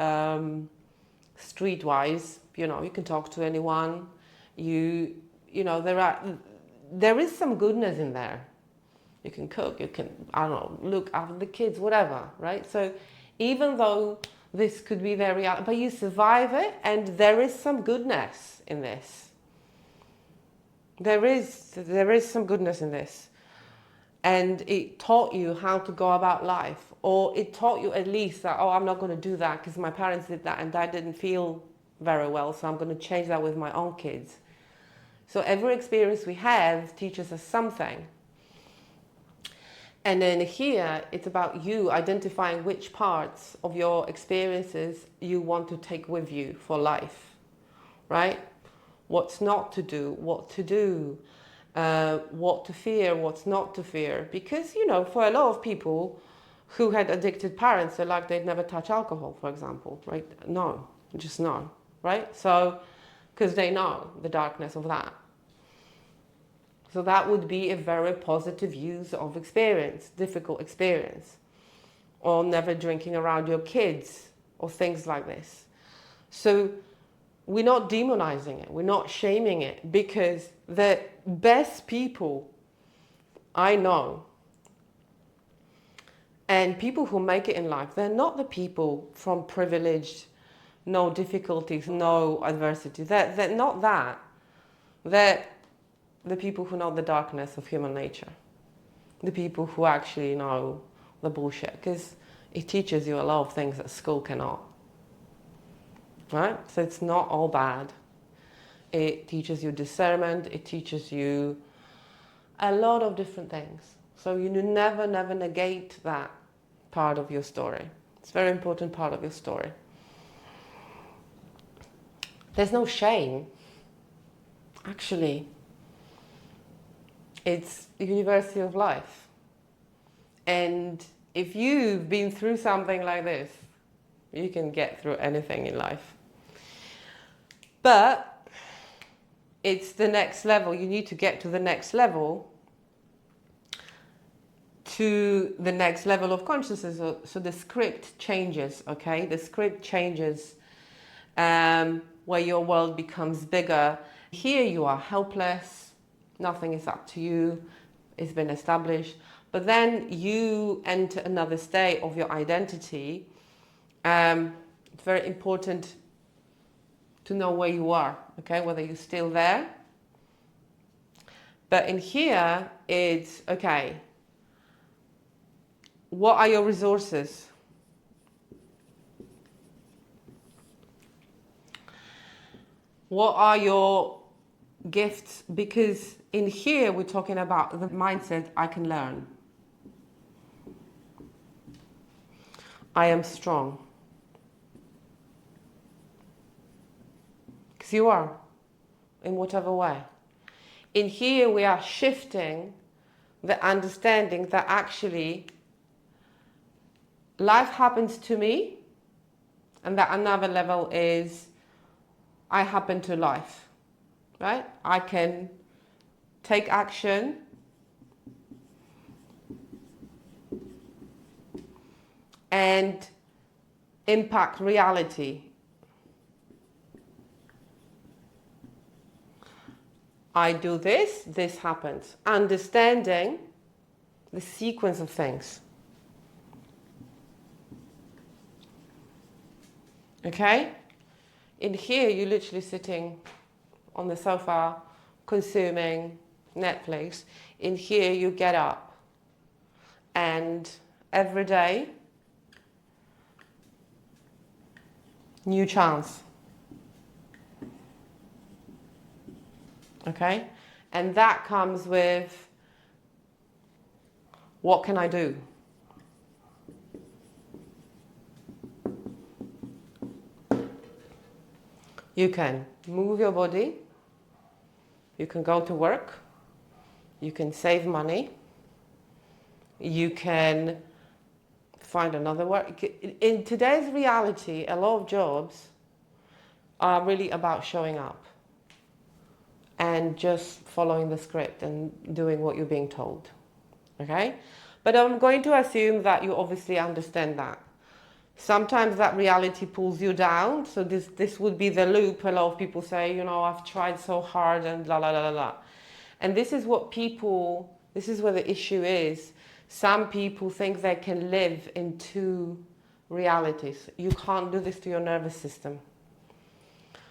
A: streetwise, you can talk to anyone. There is some goodness in there. You can cook, you can, look after the kids, whatever, right? So even though this could be very, but you survive it, and there is some goodness in this. There is some goodness in this. And it taught you how to go about life, or it taught you at least that, I'm not going to do that because my parents did that and that didn't feel very well, so I'm going to change that with my own kids. So every experience we have teaches us something. And then here, it's about you identifying which parts of your experiences you want to take with you for life, right? What's not to do, what to do, what to fear, what's not to fear. Because, you know, for a lot of people who had addicted parents, they're like they'd never touch alcohol, for example, right? No, just no, right? So, because they know the darkness of that. So that would be a very positive use of experience, difficult experience. Or never drinking around your kids, or things like this. So we're not demonizing it, we're not shaming it, because the best people I know, and people who make it in life, they're not the people from privileged, no difficulties, no adversity. They're not that. They're the people who know the darkness of human nature. The people who actually know the bullshit. Because it teaches you a lot of things that school cannot. Right? So it's not all bad. It teaches you discernment. It teaches you a lot of different things. So you never negate that part of your story. It's a very important part of your story. There's no shame. Actually, it's the university of life. And if you've been through something like this, you can get through anything in life. But it's the next level. You need to get to the next level, to the next level of consciousness. So the script changes, okay? The script changes where your world becomes bigger. Here you are helpless. Nothing is up to you. It's been established. But then you enter another state of your identity. It's very important to know where you are, okay? Whether you're still there. But in here, it's, okay, what are your resources? What are your gifts? Because in here, we're talking about the mindset, I can learn. I am strong. Because you are, in whatever way. In here, we are shifting the understanding that actually life happens to me, and that another level is I happen to life, right? I can take action and impact reality. I do this, this happens. Understanding the sequence of things. Okay? In here, you're literally sitting on the sofa, consuming Netflix. In here, you get up. And every day, new chance. Okay? And that comes with, what can I do? You can move your body, you can go to work, you can save money, you can find another work. In today's reality, a lot of jobs are really about showing up and just following the script and doing what you're being told, okay? But I'm going to assume that you obviously understand that. Sometimes that reality pulls you down. So this would be the loop. A lot of people say, you know, I've tried so hard and la la la la la. And this is what people, this is where the issue is. Some people think they can live in two realities. You can't do this to your nervous system.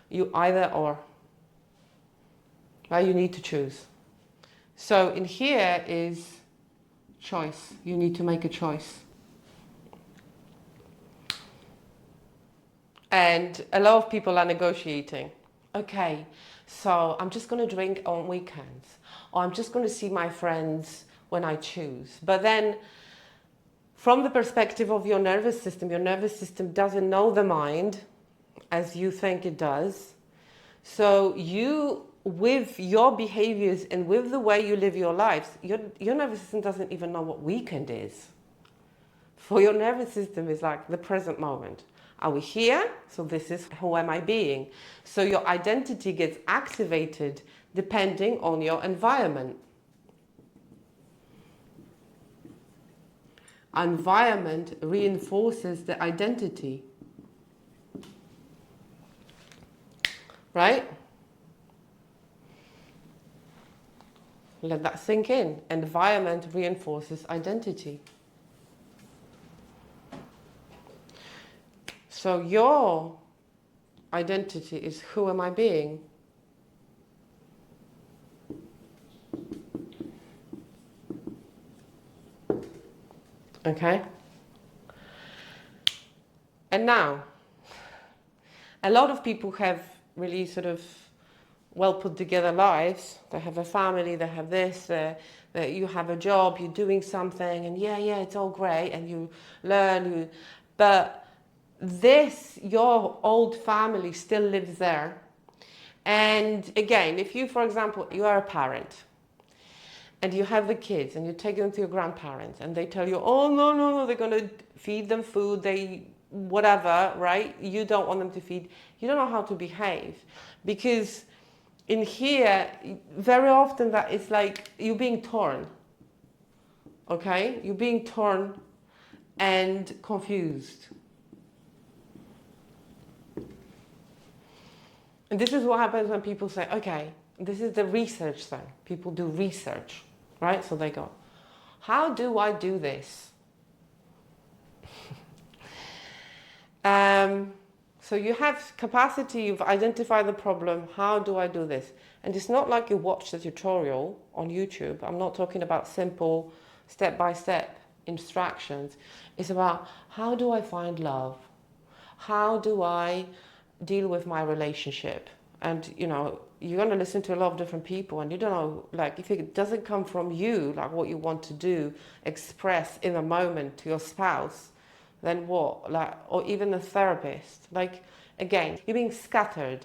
A: You either or. Right? You need to choose. So in here is choice. You need to make a choice. And a lot of people are negotiating. Okay, so I'm just going to drink on weekends, or I'm just going to see my friends when I choose. But then, from the perspective of your nervous system doesn't know the mind as you think it does. So you, with your behaviors and with the way you live your lives, your nervous system doesn't even know what weekend is. For your nervous system is like the present moment. Are we here? So this is who am I being? So your identity gets activated depending on your environment. Environment reinforces the identity. Right? Let that sink in. Environment reinforces identity. So your identity is who am I being? Okay? And now, a lot of people have really sort of well put together lives. They have a family, they have this, you have a job, you're doing something, and yeah, it's all great, and you learn, but this, your old family still lives there. And again, if you, for example, you are a parent, and you have the kids, and you take them to your grandparents, and they tell you, oh, no, they're going to feed them food, whatever, right? You don't want them to feed. You don't know how to behave. Because in here, very often that it's like you're being torn. Okay? You're being torn and confused. And this is what happens when people say, okay, this is the research thing. People do research, right? So they go, how do I do this? So you have capacity, you've identified the problem, how do I do this? And it's not like you watch the tutorial on YouTube. I'm not talking about simple step-by-step instructions. It's about how do I find love? How do I deal with my relationship? And you're going to listen to a lot of different people, and you don't know, like, if it doesn't come from you, like what you want to do, express in a moment to your spouse, then what? Like, or even a therapist. Like, again, you're being scattered.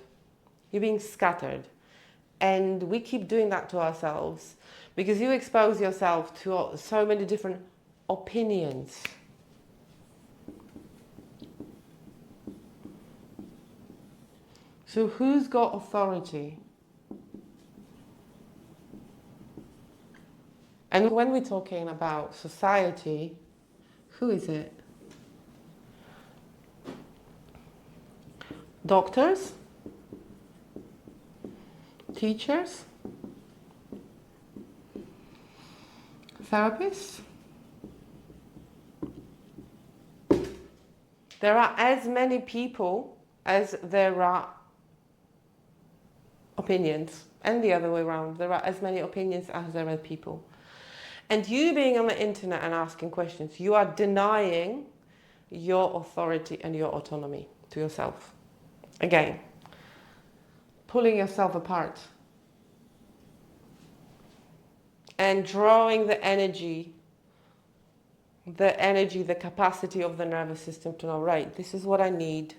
A: And we keep doing that to ourselves because you expose yourself to so many different opinions. So who's got authority? And when we're talking about society, who is it? Doctors? Teachers? Therapists? There are as many people as there are opinions, and the other way around. There are as many opinions as there are people. And you being on the internet and asking questions, you are denying your authority and your autonomy to yourself. Again, pulling yourself apart and drawing the energy, the capacity of the nervous system to know, right, this is what I need.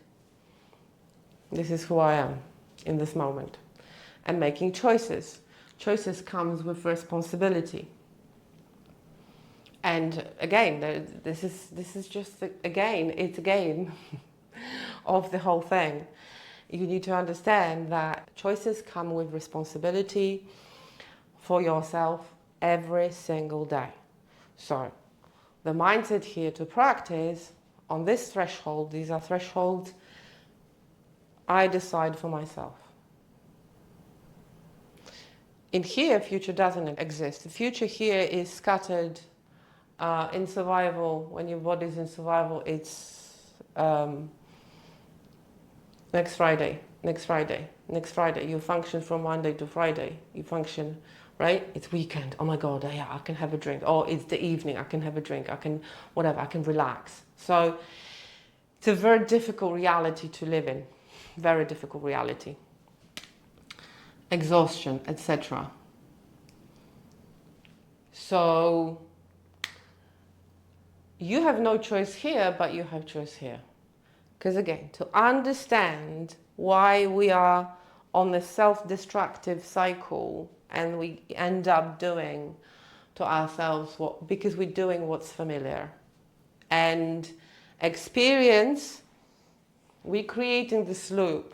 A: This is who I am in this moment. And making choices. Choices comes with responsibility. And again, this is just, again, it's a game of the whole thing. You need to understand that choices come with responsibility for yourself every single day. So the mindset here to practice on this threshold, these are thresholds I decide for myself. In here, future doesn't exist. The future here is scattered in survival. When your body's in survival, it's next Friday. You function from Monday to Friday. You function, right? It's weekend. Oh my God, yeah, I can have a drink. Or it's the evening, I can have a drink. I can relax. So It's a very difficult reality to live in. Very difficult reality. Exhaustion, etc. So you have no choice here, but you have choice here. Because again, to understand why we are on the self-destructive cycle and we end up doing to ourselves because we're doing what's familiar. And experience, we're creating this loop.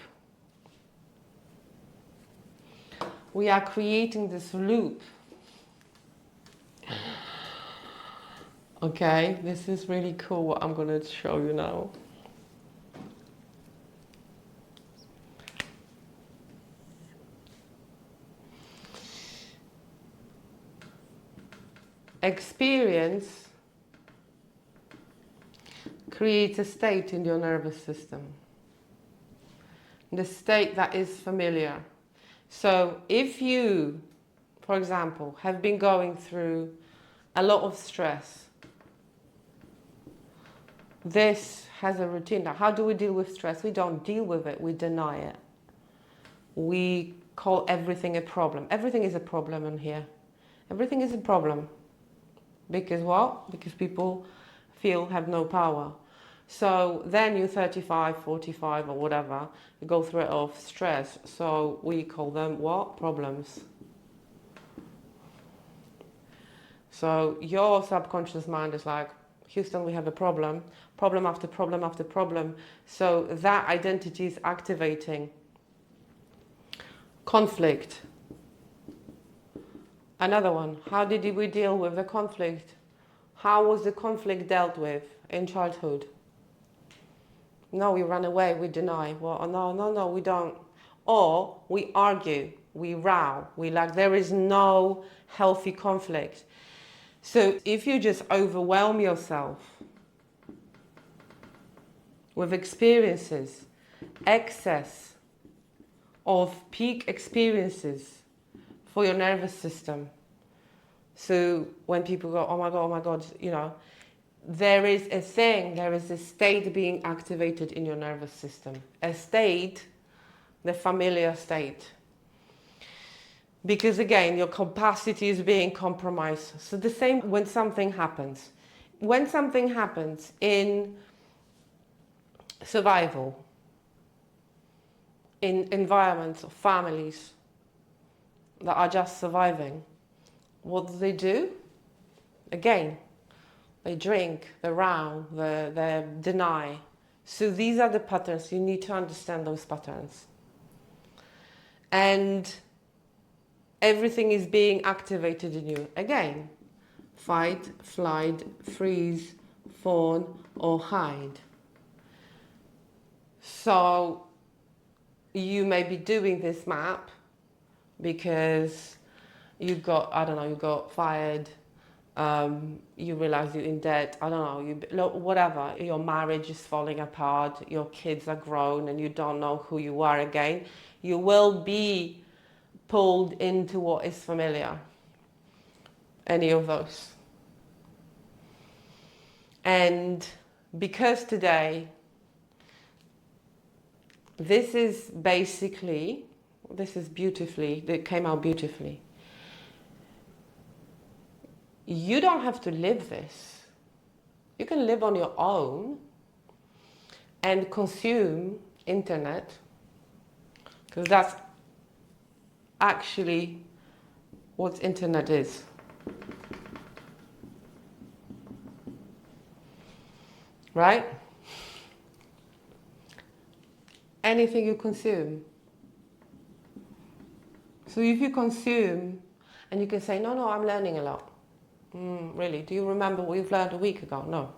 A: We are creating this loop. Okay, this is really cool what I'm going to show you now. Experience creates a state in your nervous system. The state that is familiar. So if you, for example, have been going through a lot of stress, this has a routine. Now, how do we deal with stress? We don't deal with it, we deny it. We call everything a problem. Everything is a problem in here. Everything is a problem. Because what? Because people have no power. So then you're 35, 45 or whatever, you go through it of stress. So we call them what? Problems. So your subconscious mind is like, Houston, we have a problem. Problem after problem after problem. So that identity is activating. Conflict. Another one. How did we deal with the conflict? How was the conflict dealt with in childhood? No, we run away, we deny. Well, no, we don't. Or we argue, we row, there is no healthy conflict. So if you just overwhelm yourself with experiences, excess of peak experiences for your nervous system. So when people go, oh my God, you know, there is a state being activated in your nervous system. A state, the familiar state. Because again, your capacity is being compromised. So the same when something happens. When something happens in survival, in environments or families that are just surviving, what do? Again, they drink, they row, they deny. So these are the patterns. You need to understand those patterns. And everything is being activated in you. Again, fight, flight, freeze, fawn, or hide. So you may be doing this map because you got fired, you realize you're in debt, whatever, your marriage is falling apart, your kids are grown and you don't know who you are again. You will be pulled into what is familiar. Any of those. And because today, this came out beautifully. You don't have to live this. You can live on your own and consume internet, because that's actually what internet is. Right? Anything you consume. So if you consume and you can say, no, I'm learning a lot. Really? Do you remember what you've learned a week ago? No.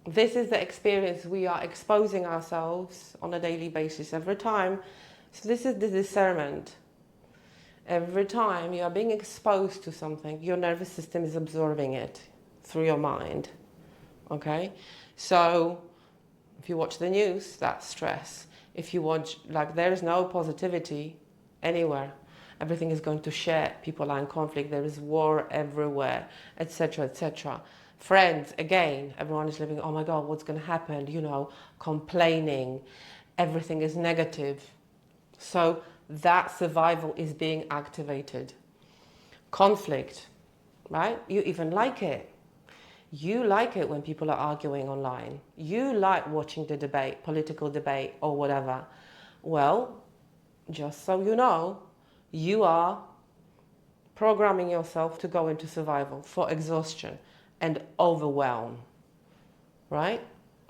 A: This is the experience we are exposing ourselves on a daily basis every time. So this is the discernment. Every time you are being exposed to something, your nervous system is absorbing it through your mind. Okay? So if you watch the news, that's stress. If you watch, there is no positivity anywhere. Everything is going to shit. People are in conflict. There is war everywhere, etc., etc. Friends, again, everyone is living, oh my God, what's going to happen? You know, complaining, everything is negative. So that survival is being activated. Conflict, right? You even like it. You like it when people are arguing online. You like watching the debate, political debate or whatever. Well, just so you know, you are programming yourself to go into survival for exhaustion and overwhelm, right?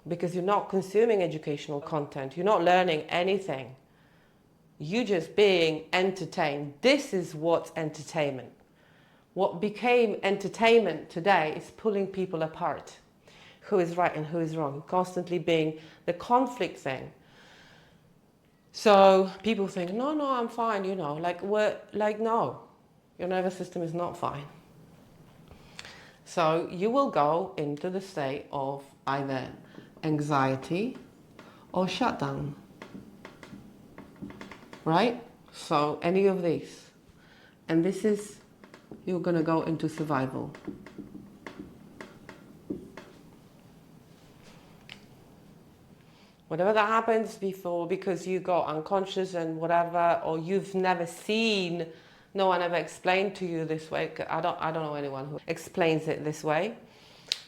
A: Because you're not consuming educational content. You're not learning anything. You're just being entertained. This is what's entertainment. What became entertainment today is pulling people apart. Who is right and who is wrong, constantly being the conflict thing. So people think, no, I'm fine, you know, no, your nervous system is not fine. So you will go into the state of either anxiety or shutdown, right? So any of these. And this is, you're going to go into survival. Whatever that happens before, because you go unconscious and whatever, or you've never seen, no one ever explained to you this way. I don't know anyone who explains it this way,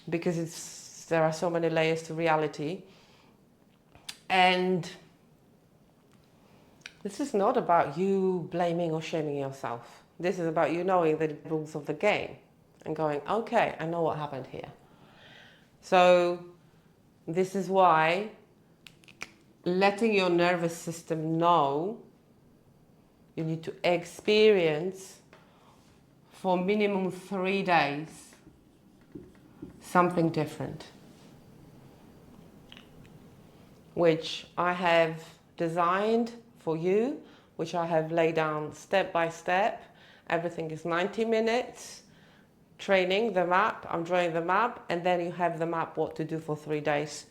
A: because there are so many layers to reality. And this is not about you blaming or shaming yourself. This is about you knowing the rules of the game and going, okay, I know what happened here. So this is why letting your nervous system know you need to experience for minimum 3 days something different, which I have designed for you, which I have laid down step by step. Everything is 90 minutes, training the map, I'm drawing the map, and then you have the map what to do for 3 days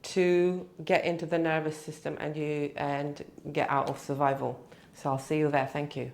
A: to get into the nervous system and get out of survival. So I'll see you there. Thank you.